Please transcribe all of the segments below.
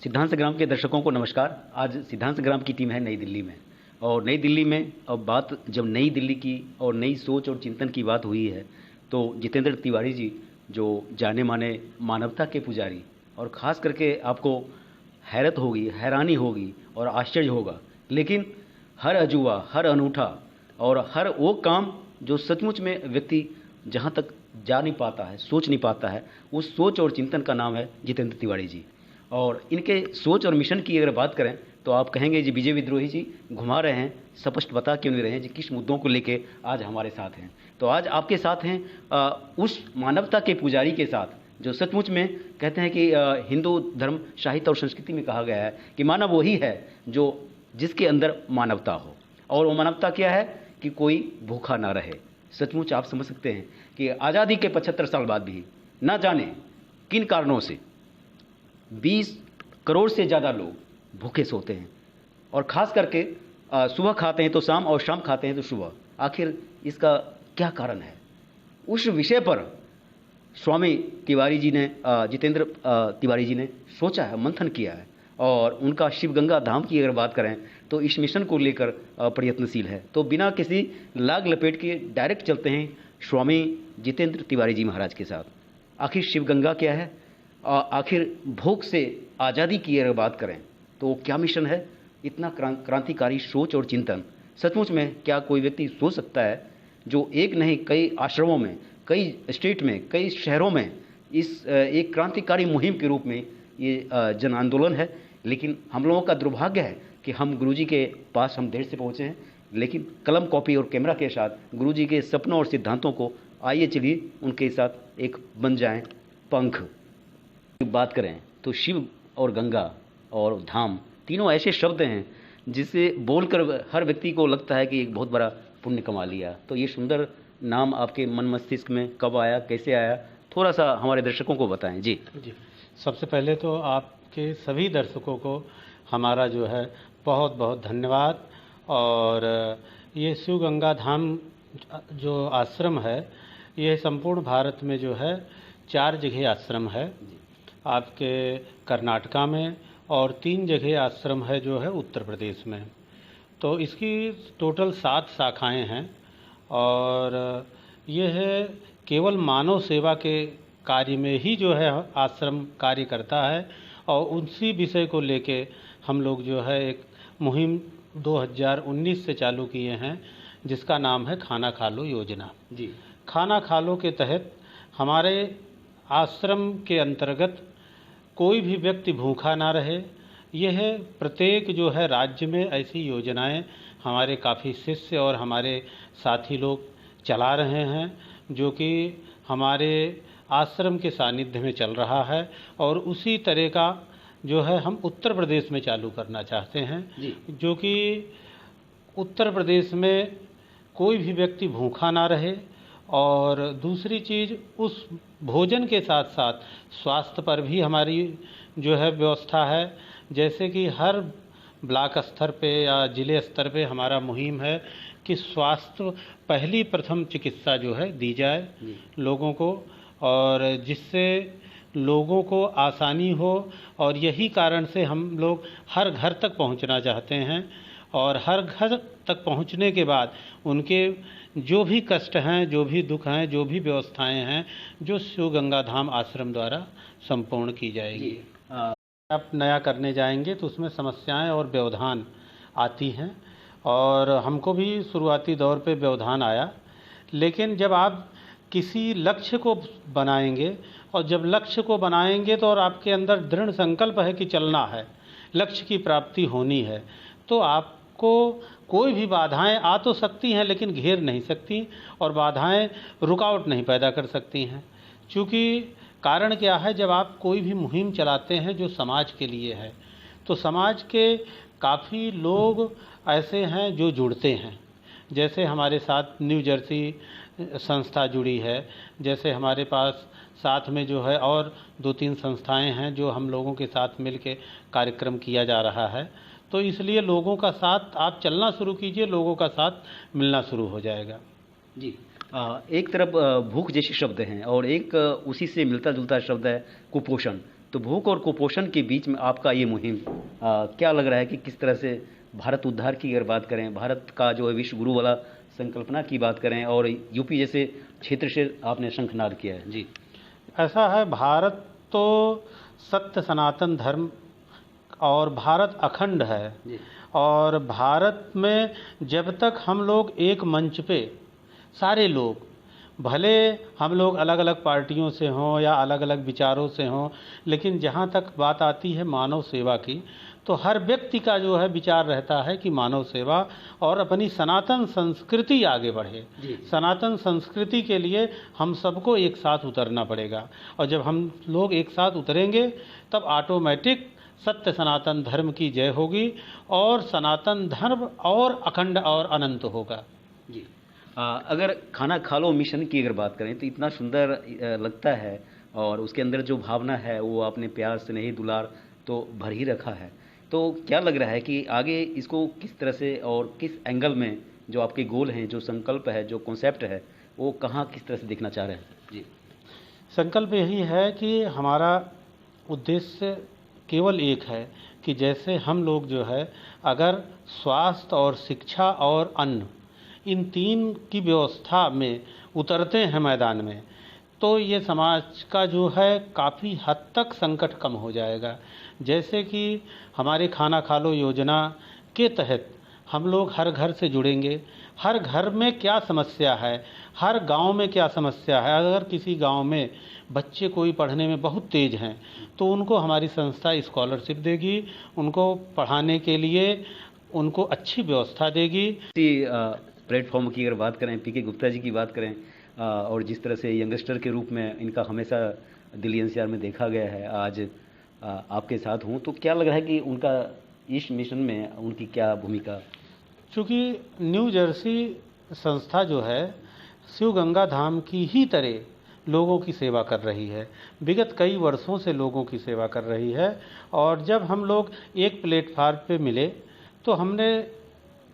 सिद्धांत संग्राम के दर्शकों को नमस्कार। आज सिद्धांत संग्राम की टीम है नई दिल्ली में, और नई दिल्ली में अब बात जब नई दिल्ली की और नई सोच और चिंतन की बात हुई है तो जितेंद्र तिवारी जी, जो जाने माने मानवता के पुजारी, और ख़ास करके आपको हैरत होगी, हैरानी होगी और आश्चर्य होगा, लेकिन हर अजूबा, हर अनूठा और हर वो काम जो सचमुच में व्यक्ति जहाँ तक जा नहीं पाता है, सोच नहीं पाता है, उस सोच और चिंतन का नाम है जितेंद्र तिवारी जी। और इनके सोच और मिशन की अगर बात करें तो आप कहेंगे जी विजय विद्रोही जी घुमा रहे हैं, स्पष्ट बता क्यों नहीं रहे हैं जी किस मुद्दों को लेके आज हमारे साथ हैं। तो आज आपके साथ हैं उस मानवता के पुजारी के साथ जो सचमुच में कहते हैं कि हिंदू धर्म, साहित्य और संस्कृति में कहा गया है कि मानव वही है जो जिसके अंदर मानवता हो। और वो मानवता क्या है कि कोई भूखा ना रहे। सचमुच आप समझ सकते हैं कि आज़ादी के 75 साल बाद भी ना जाने किन कारणों से 20 करोड़ से ज़्यादा लोग भूखे सोते हैं, और ख़ास करके सुबह खाते हैं तो शाम और शाम खाते हैं तो सुबह। आखिर इसका क्या कारण है? उस विषय पर स्वामी तिवारी जी ने, जितेंद्र तिवारी जी ने सोचा है, मंथन किया है, और उनका शिव गंगा धाम की अगर बात करें तो इस मिशन को लेकर प्रयत्नशील है। तो बिना किसी लाग लपेट के डायरेक्ट चलते हैं स्वामी जितेंद्र तिवारी जी महाराज के साथ। आखिर शिव गंगा क्या है, आखिर भूख से आज़ादी की अगर बात करें तो क्या मिशन है? इतना क्रांतिकारी सोच और चिंतन सचमुच में क्या कोई व्यक्ति सोच सकता है जो एक नहीं कई आश्रमों में, कई स्टेट में, कई शहरों में इस एक क्रांतिकारी मुहिम के रूप में ये जन आंदोलन है। लेकिन हम लोगों का दुर्भाग्य है कि हम गुरुजी के पास हम देर से पहुँचे हैं, लेकिन कलम, कॉपी और कैमरा के साथ गुरुजी के सपनों और सिद्धांतों को आइए चलिए उनके साथ एक बन जाएं पंख। बात करें तो शिव और गंगा और धाम तीनों ऐसे शब्द हैं जिसे बोलकर हर व्यक्ति को लगता है कि एक बहुत बड़ा पुण्य कमा लिया। तो ये सुंदर नाम आपके मन मस्तिष्क में कब आया, कैसे आया, थोड़ा सा हमारे दर्शकों को बताएं। जी जी, सबसे पहले तो आपके सभी दर्शकों को हमारा जो है बहुत बहुत धन्यवाद। और ये शिव गंगा धाम जो आश्रम है, ये संपूर्ण भारत में जो है 4 जगह आश्रम है, आपके कर्नाटका में, और 3 जगह आश्रम है जो है उत्तर प्रदेश में। तो इसकी टोटल 7 शाखाएं हैं, और ये है केवल मानव सेवा के कार्य में ही जो है आश्रम कार्य करता है। और उसी विषय को लेके हम लोग जो है एक मुहिम 2019 से चालू किए हैं जिसका नाम है खाना खा लो योजना। जी, खाना खा लो के तहत हमारे आश्रम के अंतर्गत कोई भी व्यक्ति भूखा ना रहे। यह प्रत्येक जो है राज्य में ऐसी योजनाएं हमारे काफ़ी शिष्य और हमारे साथी लोग चला रहे हैं, जो कि हमारे आश्रम के सानिध्य में चल रहा है। और उसी तरह का जो है हम उत्तर प्रदेश में चालू करना चाहते हैं, जो कि उत्तर प्रदेश में कोई भी व्यक्ति भूखा ना रहे। और दूसरी चीज़, उस भोजन के साथ साथ स्वास्थ्य पर भी हमारी जो है व्यवस्था है। जैसे कि हर ब्लॉक स्तर पे या जिले स्तर पे हमारा मुहिम है कि स्वास्थ्य पहली प्रथम चिकित्सा जो है दी जाए लोगों को, और जिससे लोगों को आसानी हो। और यही कारण से हम लोग हर घर तक पहुंचना चाहते हैं, और हर घर तक पहुंचने के बाद उनके जो भी कष्ट हैं, जो भी दुख हैं, जो भी व्यवस्थाएं हैं, जो शिव गंगा धाम आश्रम द्वारा संपूर्ण की जाएगी। आप नया करने जाएंगे तो उसमें समस्याएं और व्यवधान आती हैं, और हमको भी शुरुआती दौर पे व्यवधान आया। लेकिन जब आप किसी लक्ष्य को बनाएंगे, और जब लक्ष्य को बनाएंगे तो और आपके अंदर दृढ़ संकल्प है कि चलना है, लक्ष्य की प्राप्ति होनी है, तो आपको कोई भी बाधाएं आ तो सकती हैं लेकिन घेर नहीं सकती, और बाधाएं रुकावट नहीं पैदा कर सकती हैं। क्योंकि कारण क्या है, जब आप कोई भी मुहिम चलाते हैं जो समाज के लिए है, तो समाज के काफ़ी लोग ऐसे हैं जो जुड़ते हैं। जैसे हमारे साथ न्यू जर्सी संस्था जुड़ी है, जैसे हमारे पास साथ में जो है और 2-3 संस्थाएं हैं जो हम लोगों के साथ मिल के कार्यक्रम किया जा रहा है। तो इसलिए लोगों का साथ आप चलना शुरू कीजिए, लोगों का साथ मिलना शुरू हो जाएगा। जी, एक तरफ भूख जैसे शब्द हैं और एक उसी से मिलता जुलता शब्द है कुपोषण। तो भूख और कुपोषण के बीच में आपका ये मुहिम क्या लग रहा है कि किस तरह से भारत उद्धार की अगर बात करें, भारत का जो है विश्व गुरु वाला संकल्पना की बात करें और यूपी जैसे क्षेत्र से आपने शंखनाद किया है? जी। ऐसा है, भारत तो सत्य सनातन धर्म और भारत अखंड है। जी। और भारत में जब तक हम लोग एक मंच पे सारे लोग, भले हम लोग अलग अलग पार्टियों से हों या अलग अलग विचारों से हों, लेकिन जहाँ तक बात आती है मानव सेवा की, तो हर व्यक्ति का जो है विचार रहता है कि मानव सेवा और अपनी सनातन संस्कृति आगे बढ़े। सनातन संस्कृति के लिए हम सबको एक साथ उतरना पड़ेगा, और जब हम लोग एक साथ उतरेंगे तब ऑटोमेटिक सत्य सनातन धर्म की जय होगी और सनातन धर्म और अखंड और अनंत होगा। जी। अगर खाना खा लो मिशन की अगर बात करें तो इतना सुंदर लगता है, और उसके अंदर जो भावना है वो आपने प्यार स्नेह दुलार तो भर ही रखा है। तो क्या लग रहा है कि आगे इसको किस तरह से और किस एंगल में जो आपके गोल हैं, जो संकल्प है, जो कॉन्सेप्ट है, वो कहाँ किस तरह से देखना चाह रहे हैं? जी। संकल्प यही है कि हमारा उद्देश्य केवल एक है कि जैसे हम लोग जो है अगर स्वास्थ्य और शिक्षा और अन्न, इन तीन की व्यवस्था में उतरते हैं मैदान में, तो ये समाज का जो है काफ़ी हद तक संकट कम हो जाएगा। जैसे कि हमारे खाना खा लो योजना के तहत हम लोग हर घर से जुड़ेंगे, हर घर में क्या समस्या है, हर गांव में क्या समस्या है। अगर किसी गांव में बच्चे कोई पढ़ने में बहुत तेज़ हैं तो उनको हमारी संस्था स्कॉलरशिप देगी, उनको पढ़ाने के लिए उनको अच्छी व्यवस्था देगी। प्लेटफॉर्म की अगर बात करें, पीके गुप्ता जी की बात करें, और जिस तरह से यंगस्टर के रूप में इनका हमेशा दिल्ली एनसीआर में देखा गया है, आज आपके साथ हूँ, तो क्या लग रहा है कि उनका इस मिशन में उनकी क्या भूमिका? चूँकि न्यू जर्सी संस्था जो है शिव गंगा धाम की ही तरह लोगों की सेवा कर रही है, विगत कई वर्षों से लोगों की सेवा कर रही है। और जब हम लोग एक प्लेटफार्म पे मिले तो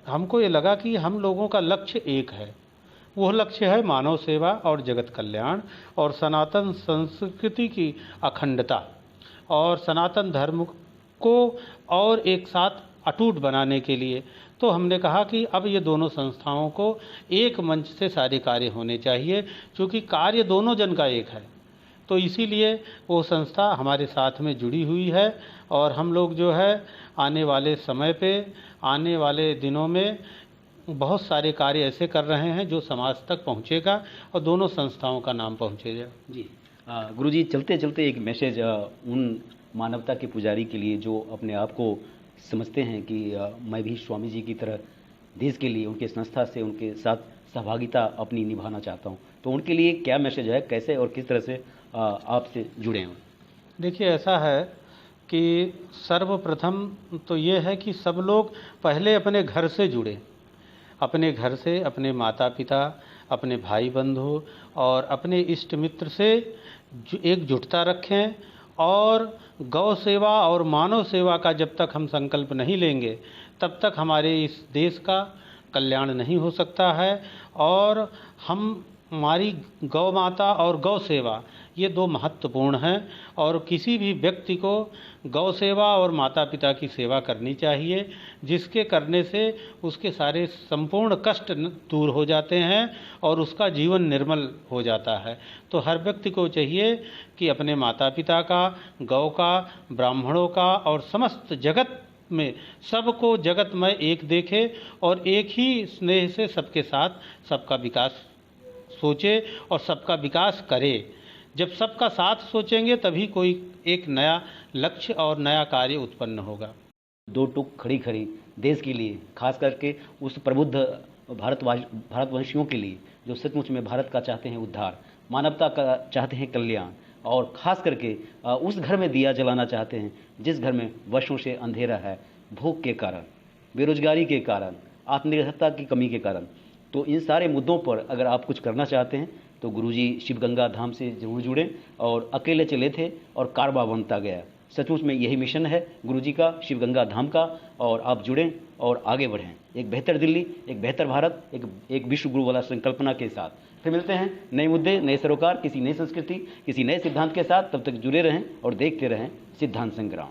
हमको ये लगा कि हम लोगों का लक्ष्य एक है, वह लक्ष्य है मानव सेवा और जगत कल्याण और सनातन संस्कृति की अखंडता और सनातन धर्म को और एक साथ अटूट बनाने के लिए। तो हमने कहा कि अब ये दोनों संस्थाओं को एक मंच से सारे कार्य होने चाहिए, क्योंकि कार्य दोनों जन का एक है। तो इसीलिए वो संस्था हमारे साथ में जुड़ी हुई है और हम लोग जो है आने वाले समय पे, आने वाले दिनों में बहुत सारे कार्य ऐसे कर रहे हैं जो समाज तक पहुंचेगा और दोनों संस्थाओं का नाम पहुंचेगा। जी। गुरुजी, चलते चलते एक मैसेज उन मानवता के पुजारी के लिए जो अपने आप को समझते हैं कि मैं भी स्वामी जी की तरह देश के लिए उनके संस्था से उनके साथ सहभागिता अपनी निभाना चाहता हूं, तो उनके लिए क्या मैसेज है, कैसे और किस तरह से आपसे जुड़े हैं? देखिए, ऐसा है कि सर्वप्रथम तो ये है कि सब लोग पहले अपने घर से जुड़े, अपने घर से, अपने माता पिता, अपने भाई बंधु और अपने इष्ट मित्र से एकजुटता रखें। और गौ सेवा और मानव सेवा का जब तक हम संकल्प नहीं लेंगे तब तक हमारे इस देश का कल्याण नहीं हो सकता है। और हमारी गौ माता और गौ सेवा ये दो महत्वपूर्ण हैं और किसी भी व्यक्ति को गौ सेवा और माता पिता की सेवा करनी चाहिए, जिसके करने से उसके सारे संपूर्ण कष्ट दूर हो जाते हैं और उसका जीवन निर्मल हो जाता है। तो हर व्यक्ति को चाहिए कि अपने माता पिता का, गौ का, ब्राह्मणों का और समस्त जगत में सबको जगत में एक देखे और एक ही स्नेह से सबके साथ सबका विकास सोचे और सबका विकास करे। जब सबका साथ सोचेंगे तभी कोई एक नया लक्ष्य और नया कार्य उत्पन्न होगा। दो टुक खड़ी खड़ी देश के लिए, खास करके उस प्रबुद्ध भारतवंशियों के लिए जो सचमुच में भारत का चाहते हैं उद्धार, मानवता का चाहते हैं कल्याण, और ख़ास करके उस घर में दिया जलाना चाहते हैं जिस घर में वर्षों से अंधेरा है, भूख के कारण, बेरोजगारी के कारण, आत्मनिर्भरता की कमी के कारण। तो इन सारे मुद्दों पर अगर आप कुछ करना चाहते हैं तो गुरुजी शिव गंगा धाम से जरूर जुड़ें। और अकेले चले थे और कारवा बनता गया, सचमुच में यही मिशन है गुरुजी का, शिव गंगा धाम का। और आप जुड़ें और आगे बढ़ें, एक बेहतर दिल्ली, एक बेहतर भारत, एक विश्व गुरु वाला संकल्पना के साथ फिर मिलते हैं नए मुद्दे, नए सरोकार, किसी नई संस्कृति, किसी नए सिद्धांत के साथ। तब तक जुड़े रहें और देखते रहें सिद्धांत संग्राम।